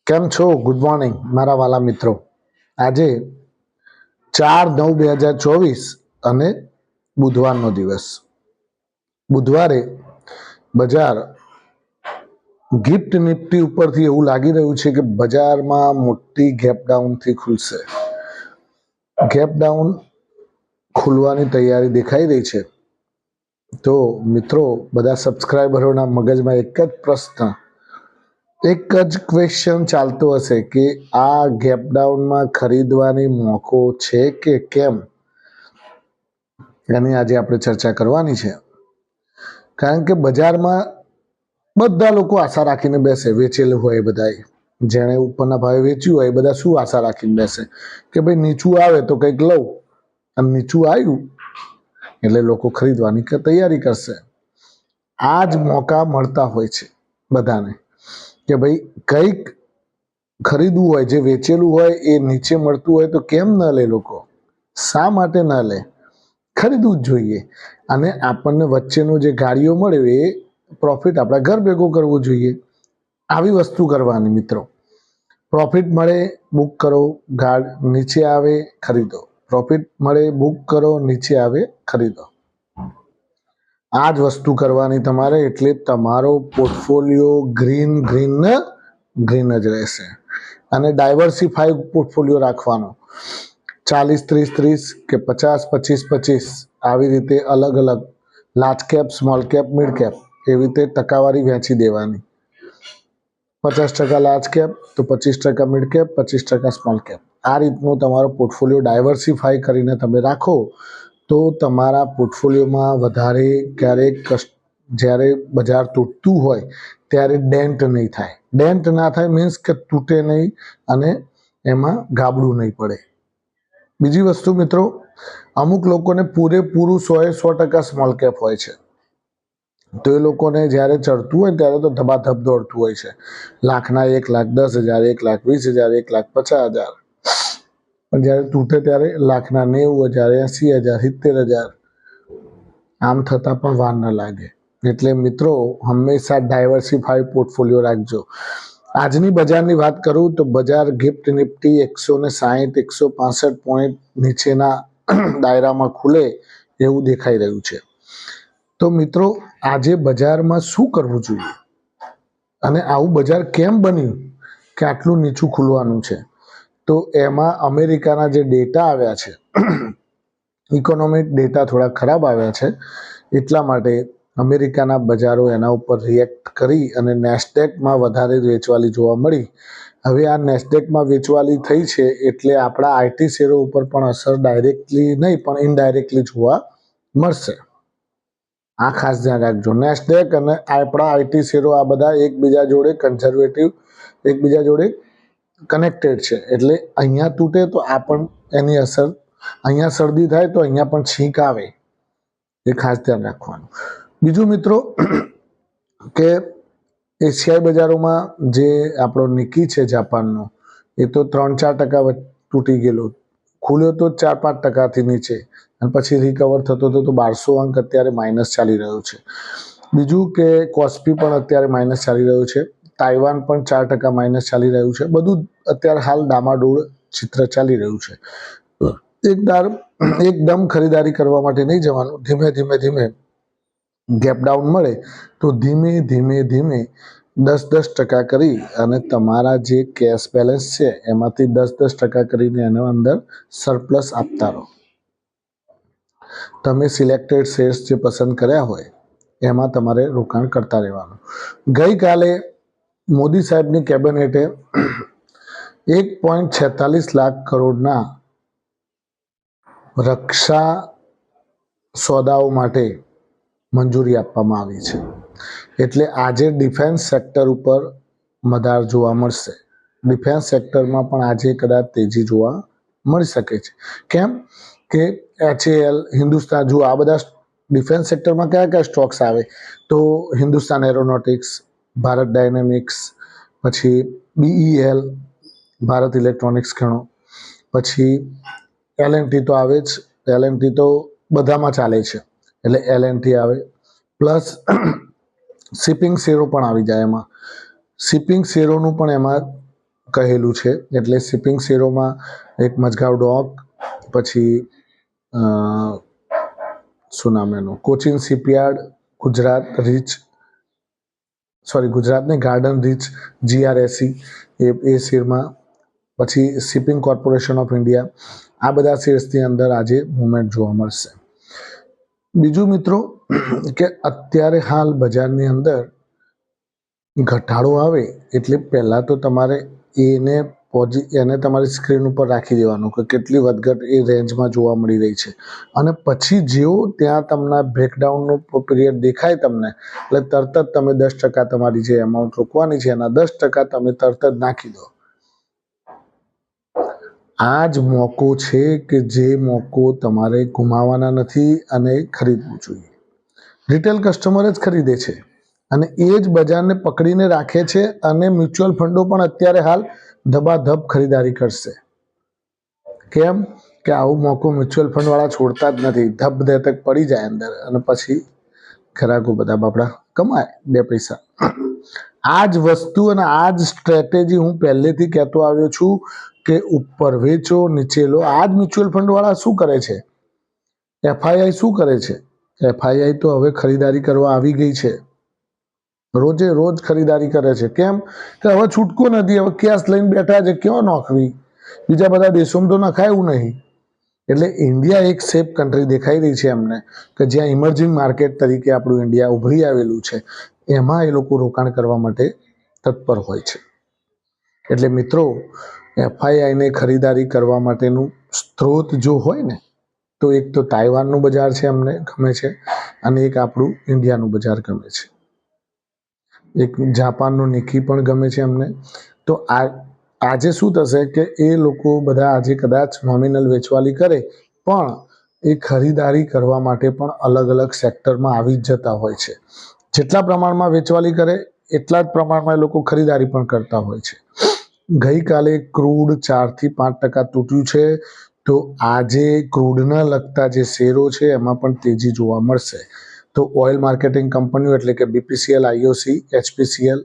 કેમ છો? Good morning મારા વાલા મિત્રો. આજે 4/9/2024 અને બુધવારનો દિવસ. બુધવારે બજાર ગિફ્ટ નિફ્ટી ઉપરથી એવું લાગી રહ્યું છે કે બજારમાં મોટી ગેપ ડાઉનથી ખુલશે. ગેપ ડાઉન ખુલવાની તૈયારી દેખાઈ રહી છે. તો મિત્રો, બધા સબસ્ક્રાઈબરોના મગજમાં એક જ પ્રશ્ન, એક જ ક્વેશ્ચન ચાલતો હશે કે આ ગેપ ડાઉનમાં ખરીદવાની મોકો છે કે કેમ? એની આજે આપણે ચર્ચા કરવાની છે. કારણ કે બજારમાં બધા લોકો આશા રાખીને બેસે, વેચેલું હોય બધાએ, જેણે ઉપરના ભાવે વેચ્યું હોય એ બધા શું આશા રાખીને બેસે કે ભાઈ નીચું આવે તો કંઈક લઉં, અને નીચું આવ્યું એટલે લોકો ખરીદવાની તૈયારી કરશે. આ જ મોકા મળતા હોય છે બધાને કે ભાઈ કંઈક ખરીદવું હોય, જે વેચેલું હોય એ નીચે મળતું હોય તો કેમ ન લે લોકો? શા માટે ન લે? ખરીદવું જ જોઈએ. અને આપણને વચ્ચેનો જે ગાડીઓ મળે એ પ્રોફિટ આપણા ઘર ભેગું કરવું જોઈએ. આવી વસ્તુ કરવાની મિત્રો. પ્રોફિટ મળે બુક કરો, નીચે આવે ખરીદો. પ્રોફિટ મળે બુક કરો, નીચે આવે ખરીદો. આ જ વસ્તુ કરવાની તમારે, એટલે તમારો પોર્ટફોલિયો ગ્રીન જ રહેશે. અને ડાયવર્સિફાઈ પોર્ટફોલિયો રાખવાનો. 40-30-30 કે 50-25-25 આવી રીતે અલગ અલગ, large cap, small cap, mid cap, એવી રીતે ટકાવારી વહેંચી દેવાની. 50% લાર્જ કેપ તો 25% મિડ કેપ, 25% સ્મોલ કેપ. આ રીતનું તમારો પોર્ટફોલિયો ડાયવર્સિફાઈ કરીને તમે રાખો તો તમારા પોર્ટફોલિયોમાં વધારે ક્યારેક જ્યારે બજાર તૂટતું હોય ત્યારે ડેન્ટ નહીં થાય. ડેન્ટ ના થાય મીન્સ કે તૂટે નહીં અને એમાં ગાબડું નહીં પડે. બીજી વસ્તુ મિત્રો, અમુક લોકોને પૂરેપૂરું 100% સ્મોલ કેપ હોય છે. તો એ લોકોને જ્યારે ચડતું હોય ત્યારે તો ધબાધબ દોડતું હોય છે. લાખના 1,10,000, 1,20,000, 1,50,000. પણ જ્યારે તૂટે ત્યારે લાખના 90,000, 80,000, 70,000. આમ થતાં પણ વાર ન લાગે. એટલે મિત્રો, હંમેશા ડાયવર્સિફાઈ પોર્ટફોલિયો રાખજો. આજની બજારની વાત કરું તો બજાર ગિફ્ટ નિફ્ટી 160, 165 પોઈન્ટ નીચેના દાયરામાં ખુલે એવું દેખાઈ રહ્યું છે. તો મિત્રો, આજે બજારમાં શું કરવું જોઈએ અને આવું બજાર કેમ બન્યું કે આટલું નીચું ખુલવાનું છે? તો એમાં અમેરિકાના જે ડેટા આવ્યા છે, ઇકોનોમિક ડેટા થોડા ખરાબ આવ્યા છે. એટલા માટે અમેરિકાના બજારો એના ઉપર રિએક્ટ કરી અને નેસ્ડેકમાં વધારે વેચવાલી જોવા મળી. હવે આ નેસ્ડેકમાં વેચવાલી થઈ છે એટલે આપણા આઈટી શેરો ઉપર પણ અસર ડાયરેક્ટલી નહીં પણ ઇનડાયરેક્ટલી જોવા મળશે. આ ખાસ ધ્યાન રાખજો. નેસ્ડેક અને આપણા આઈટી શેરો આ બધા એકબીજા જોડે કન્ઝર્વેટિવ, એકબીજા જોડે કનેક્ટેડ છે. એટલે અહીંયા તૂટે તો આ પણ એની અસર, અહીંયા શરદી થાય તો અહીંયા પણ છીંક આવે. એ ખાસ ધ્યાન રાખવાનું. બીજું મિત્રો કે એશિયાઈ બજારોમાં જે આપણો નિકી છે જાપાનનો, એ તો 3-4% તૂટી ગયેલો, ખુલ્યો તો 4-5% નીચે અને પછી રિકવર થતો હતો. તો 1200 અંક અત્યારે માઇનસ ચાલી રહ્યો છે. બીજું કે કોસ્પી પણ અત્યારે માઇનસ ચાલી રહ્યું છે. તાઇવાન પણ 4% માઇનસ ચાલી રહ્યું છે. બધું અત્યારે હાલ ડામાડોળ ચિત્ર ચાલી રહ્યું છે. એકદમ ખરીદારી કરવા માટે નહીં જવાનું. ધીમે ગેપ ડાઉન મળે તો ધીમે 10% કરી અને તમારા જે કેશ બેલેન્સ છે એમાંથી 10% કરીને એના અંદર સરપ્લસ આપતા રહો. તમે સિલેક્ટેડ શેર્સ જે પસંદ કર્યા હોય એમાં તમારે રોકાણ કરતા રહેવાનું. ગઈકાલે મોદી સાહેબની કેબિનેટે 1.46 લાખ કરોડના રક્ષા સોદાઓ માટે મંજૂરી આપવામાં આવી છે. એટલે આજે ડિફેન્સ સેક્ટર ઉપર મદાર જોવા મળશે. ડિફેન્સ સેક્ટરમાં પણ આજે કદાચ તેજી જોવા મળી શકે છે. કેમ કે HAL, હિન્દુસ્તાન, જો આ બધા ડિફેન્સ સેક્ટરમાં કયા કયા સ્ટોક્સ આવે તો હિન્દુસ્તાન એરોનોટિક્સ, ભારત ડાયનેમિક્સ, પછી BEL, ભારત ઇલેક્ટ્રોનિક્સ ગણો, પછી L&T તો આવે જ. L&T તો બધામાં ચાલે છે એટલે L&T આવે. પ્લસ શિપિંગ શેરો પણ આવી જાય એમાં. શિપિંગ શેરોનું પણ એમાં કહેલું છે. એટલે શિપિંગ શેરોમાં એક મઝગાંવ ડોક, પછી શું નામ એનું, કોચિન શિપયાર્ડ, ગુજરાતની ગાર્ડન રીચ GRSE એ શેરમાં, પછી શિપિંગ કોર્પોરેશન ઓફ ઇન્ડિયા, આ બધા શેર્સની અંદર આજે મુવમેન્ટ જોવા મળશે. બીજું મિત્રો કે અત્યારે હાલ બજારની અંદર ઘટાડો આવે એટલે પહેલાં તો તમારે એને તમારી સ્ક્રીન ઉપર રાખી દેવાનું કે કેટલી વધઘટ એ રેન્જમાં જોવા મળી રહી છે, અને પછી જેવો ત્યાં તમને બ્રેકડાઉનનો પીરિયડ દેખાય તમને, એટલે તરત જ તમે 10% તમારી જે એમાઉન્ટ રોકવાની છે એના 10% તમે તરત જ નાખી દો. આ જ મોકો છે કે જે મોકો તમારે ગુમાવવાના નથી અને ખરીદવું જોઈએ. રિટેલ કસ્ટમર જ ખરીદે છે અને એ જ બજારને પકડીને રાખે છે, અને મ્યુચ્યુઅલ ફંડો પણ અત્યારે હાલ ધબાધબ ખરીદારી કરશે. કેમ કે આવો મોકો મ્યુચ્યુઅલ ફંડવાળા છોડતા જ નથી. ધબધક પડી જાય અંદર અને પછી ઘરાકો બધા બાપડા કમાય 2 પૈસા. આ જ વસ્તુ અને આ જ સ્ટ્રેટેજી હું પહેલેથી કહેતો આવ્યો છું કે ઉપર વેચો નીચે લો. આ જ મ્યુચ્યુઅલ ફંડવાળા શું કરે છે, FII શું કરે છે? FII તો હવે ખરીદારી કરવા આવી ગઈ છે, રોજે રોજ ખરીદારી કરે છે. કેમ કે હવે છૂટકો નથી, હવે કેશ લઈને બેઠા છે, ક્યાં નોખવી, બીજા બધા દેશોમાં તો નખાય એવું નહીં. એટલે ઇન્ડિયા એક સેફ કન્ટ્રી દેખાઈ રહી છે એમને, કે જ્યાં ઇમર્જિંગ માર્કેટ તરીકે આપણું ઇન્ડિયા ઉભરી આવેલું છે, એમાં એ લોકો રોકાણ કરવા માટે તત્પર હોય છે. એટલે મિત્રો FIIને ખરીદારી કરવા માટેનું સ્ત્રોત જો હોય ને, તો એક તો તાઇવાનનું બજાર છે, અમને ગમે છે, અને એક આપણું ઇન્ડિયાનું બજાર ગમે છે. એક જાપાનનું નિકી પણ ગમે છે અમને. તો આજે શું થશે કે એ લોકો બધા આજે કદાચ નોમિનલ વેચવાલી કરે, પણ એ ખરીદારી કરવા માટે પણ અલગ અલગ સેક્ટરમાં આવી જ જતા હોય છે. જેટલા પ્રમાણમાં વેચવાલી કરે એટલા જ પ્રમાણમાં એ લોકો ખરીદારી પણ કરતા હોય છે. ગઈકાલે ક્રૂડ 4 થી 5% તૂટ્યું છે, તો આજે ક્રૂડના લગતા જે શેરો છે એમાં પણ તેજી જોવા મળશે. તો ઓઇલ માર્કેટિંગ કંપનીઓ એટલે કે BPCL, IOC, HPCL,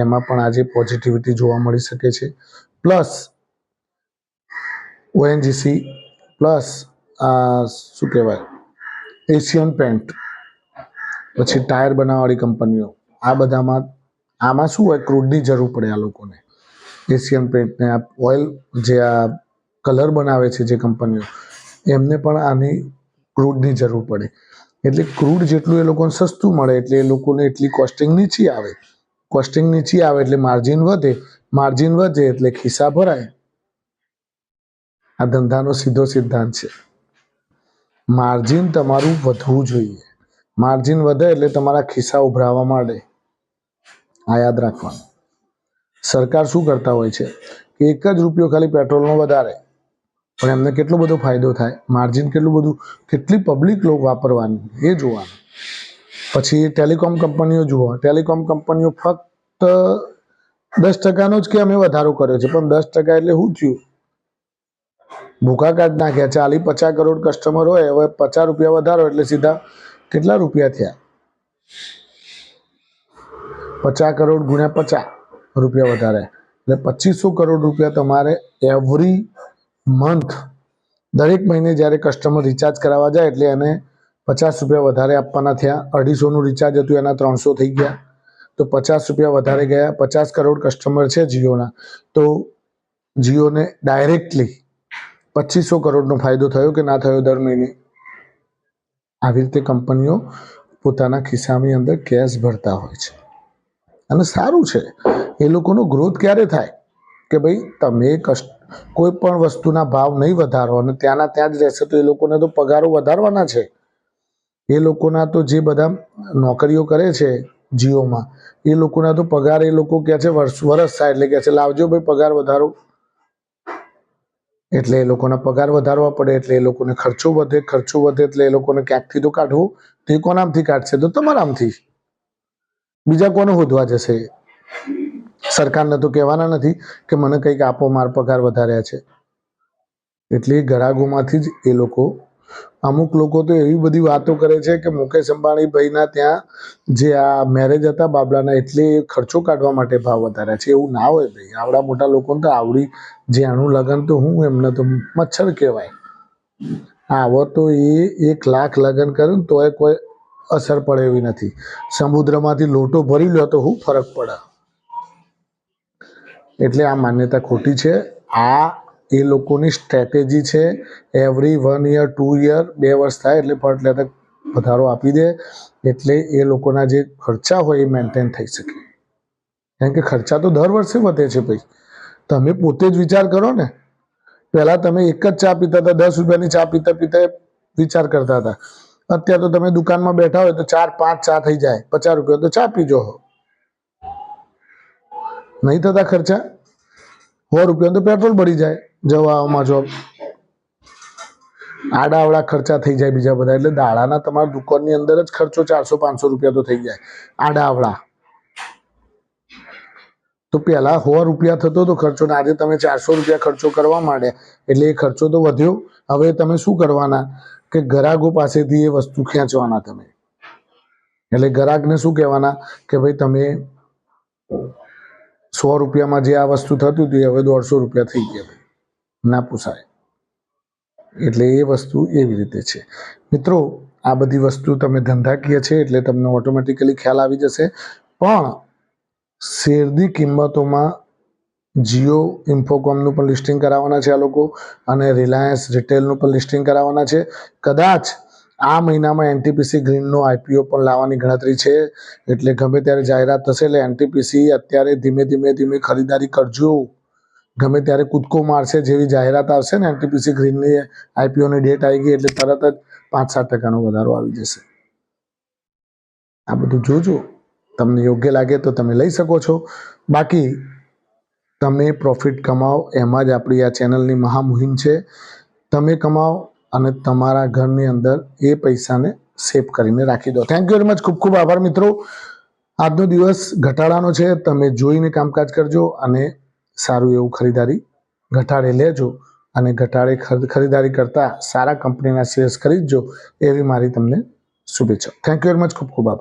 એમાં પણ આજે પોઝિટિવિટી જોવા મળી શકે છે. પ્લસ ONGC, પ્લસ શું કહેવાય, એશિયન પેન્ટ, પછી ટાયર બનાવવાળી કંપનીઓ, આ બધામાં આમાં શું હોય, ક્રૂડની જરૂર પડે આ લોકોને. એશિયન પેન્ટને આ ઓઇલ જે આ કલર બનાવે છે જે કંપનીઓ, એમને પણ આની ક્રૂડની જરૂર પડે. એટલે ક્રૂડ જેટલું એ લોકોને સસ્તું મળે એટલે એ લોકોને એટલી કોસ્ટિંગ નીચી આવે. કોસ્ટિંગ નીચી આવે એટલે માર્જિન વધે, માર્જિન વધે એટલે ખિસ્સા ભરાય. આ ધંધાનો સીધો સિદ્ધાંત છે. માર્જિન તમારું વધવું જોઈએ. માર્જિન વધે એટલે તમારા ખિસ્સા ઉભરાવા માંડે. આ યાદ રાખવાનું. સરકાર શું કરતા હોય છે કે 1 જ રૂપિયો ખાલી પેટ્રોલનો વધારે, પણ એમને કેટલો બધો ફાયદો થાય, માર્જિન કેટલું બધું, કેટલી પબ્લિક લોકો વાપરવાની એ જોવાનું. પછી ટેલિકોમ કંપનીઓ જુઓ, ટેલિકોમ કંપનીઓ ફક્ત 10%નો જ કે અમે વધારો કર્યો છે, પણ 10% એટલે શું થયું, ભૂખા કાઢ નાખ્યા. 40-50 કરોડ કસ્ટમર હોય, હવે 50 રૂપિયા વધારો એટલે સીધા કેટલા રૂપિયા થયા? 50 કરોડ ગુણ્યા 50 રૂપિયા વધારે એટલે 2500 કરોડ રૂપિયા તમારે એવરી મંથ, દરેક મહિને જ્યારે કસ્ટમર રિચાર્જ કરાવવા જાય એટલે એને 50 રૂપિયા વધારે આપવાના થયા. 250નું રિચાર્જ હતું એના 300 થઈ ગયા, તો 50 રૂપિયા વધારે ગયા. 50 કરોડ કસ્ટમર છે જીઓના, તો જીઓને ડાયરેક્ટલી 2500 કરોડનો ફાયદો થયો કે ના થયો દર મહિને? આવી રીતે કંપનીઓ પોતાના ખિસ્સાની અંદર કેશ ભરતા હોય છે, અને સારું છે. એ લોકોનો ગ્રોથ ક્યારે થાય કે ભાઈ તમે કોઈ પણ વસ્તુના ભાવ નહીં વધારો અને ત્યાંના ત્યાં જ રહેશે, તો એ લોકોને તો પગારો વધારવાના છે. એ લોકોના તો જે બધા નોકરીઓ કરે છે જીઓમાં, એ લોકોના તો પગાર એ લોકો કહે છે વર્ષ થાય એટલે કહે છે લાવજો ભાઈ પગાર વધારો. એટલે એ લોકોના પગાર વધારવા પડે એટલે એ લોકોને ખર્ચો વધે, ખર્ચો વધે એટલે એ લોકોને ક્યાંકથી તો કાઢવું. તો એ કોનામથી કાઢશે? તો તમારામથી. બીજા કોને શોધવા જશે? સરકારને તો કહેવાના નથી કે મને કંઈક આપો, મારા પગાર વધાર્યા છે. એટલે ગ્રાહકોમાંથી જ એ લોકો અમુક લોકો તો એવી બધી વાતો કરે છે કે મુકેશ અંબાણી ભાઈના ત્યાં જે આ મેરેજ હતા બાબલાના, એટલે ખર્ચો કાઢવા માટે ભાવ વધાર્યા છે. એવું ના હોય ભાઈ. આવડા મોટા લોકોને તો આવડી જ્યાંનું લગ્ન તો હું એમને તો મચ્છર કહેવાય. આવો તો એ 1 લાખ લગ્ન કરે ને તોય કોઈ અસર પડે એવી નથી. સમુદ્રમાંથી લોટો ભરી લો તો શું ફરક પડે? એટલે આ માન્યતા ખોટી છે. આ એ લોકોની સ્ટ્રેટેજી છે. એવરી 1 યર 2 યર 2 વર્ષ થાય એટલે ફટ લેતા વધારો આપી દે, એટલે એ લોકોના જે ખર્ચા હોય એ મેન્ટેન થઈ શકે. કારણ કે ખર્ચા તો દર વર્ષે વધે છે ભાઈ. તમે પોતે જ વિચાર કરો ને. પહેલા તમે એક જ ચા પીતા હતા, 10 રૂપિયાની ચા પીતા પીતા વિચાર કરતા હતા. અત્યારે તો તમે દુકાનમાં બેઠા હોય તો 4-5 ચા થઈ જાય, 50 રૂપિયા તો ચા પીજો. નહીં થતા ખર્ચા? 100 રૂપિયા તો પેટ્રોલ ભરી જાય જવા આવવામાં. જોબ આડાઅવળા ખર્ચા થઈ જાય બીજા બધા. એટલે દાડાના તમારા દુકાનની અંદર જ ખર્ચો 400-500 રૂપિયા તો થઈ જાય આડાઅવળા. તો પહેલા 100 રૂપિયા થતો તો ખર્ચો, ને આજે તમે 400 રૂપિયા ખર્ચો કરવા માંડ્યા, એટલે એ ખર્ચો તો વધ્યો. હવે તમે શું કરવાના કે ગ્રાહકો પાસેથી એ વસ્તુ ખેંચવાના તમે. એટલે ગ્રાહકને શું કહેવાના કે ભાઈ તમે 100 રૂપિયામાં જે આ વસ્તુ થતું હતું હવે 150 રૂપિયા થઈ ગયા. ના પૂછાય. એટલે એ વસ્તુ એવી રીતે છે મિત્રો. આ બધી વસ્તુ તમે ધંધાકીય છે એટલે તમને ઓટોમેટિકલી ખ્યાલ આવી જશે. પણ શેરની કિંમતોમાં જીઓ ઇન્ફોકોમનું પણ લિસ્ટિંગ કરાવવાના છે આ લોકો, અને રિલાયન્સ રિટેલનું પણ લિસ્ટિંગ કરાવવાના છે. કદાચ આ મહિનામાં એનટીપીસી ગ્રીનનો આઈપીઓ પણ લાવવાની ગણતરી છે. એટલે ગમે ત્યારે જાહેરાત થશે એટલે એનટીપીસી અત્યારે ધીમે ધીમે ખરીદારી કરજો. ગમે ત્યારે કૂદકો મારશે. જેવી જાહેરાત આવશે ને એનટીપીસી ગ્રીનની આઈપીઓની ડેટ આવી ગઈ એટલે તરત જ 5-7% વધારો આવી જશે. આ બધું જોજો. તમને યોગ્ય લાગે તો તમે લઈ શકો છો. બાકી તમે પ્રોફિટ કમાઓ એમાં જ આપણી આ ચેનલની મહામુહિમ છે. તમે કમાઓ અને તમારા ઘરની અંદર એ પૈસાને સેવ કરીને રાખી દો. Thank you very much. ખૂબ ખૂબ આભાર મિત્રો. આજનો દિવસ ઘટાડાનો છે. તમે જોઈને કામકાજ કરજો અને સારું એવું ખરીદારી ઘટાડે લેજો, અને ઘટાડે ખરીદારી કરતાં સારા કંપનીના શેર્સ ખરીદજો, એવી મારી તમને શુભેચ્છા. Thank you very much. ખૂબ ખૂબ આભાર.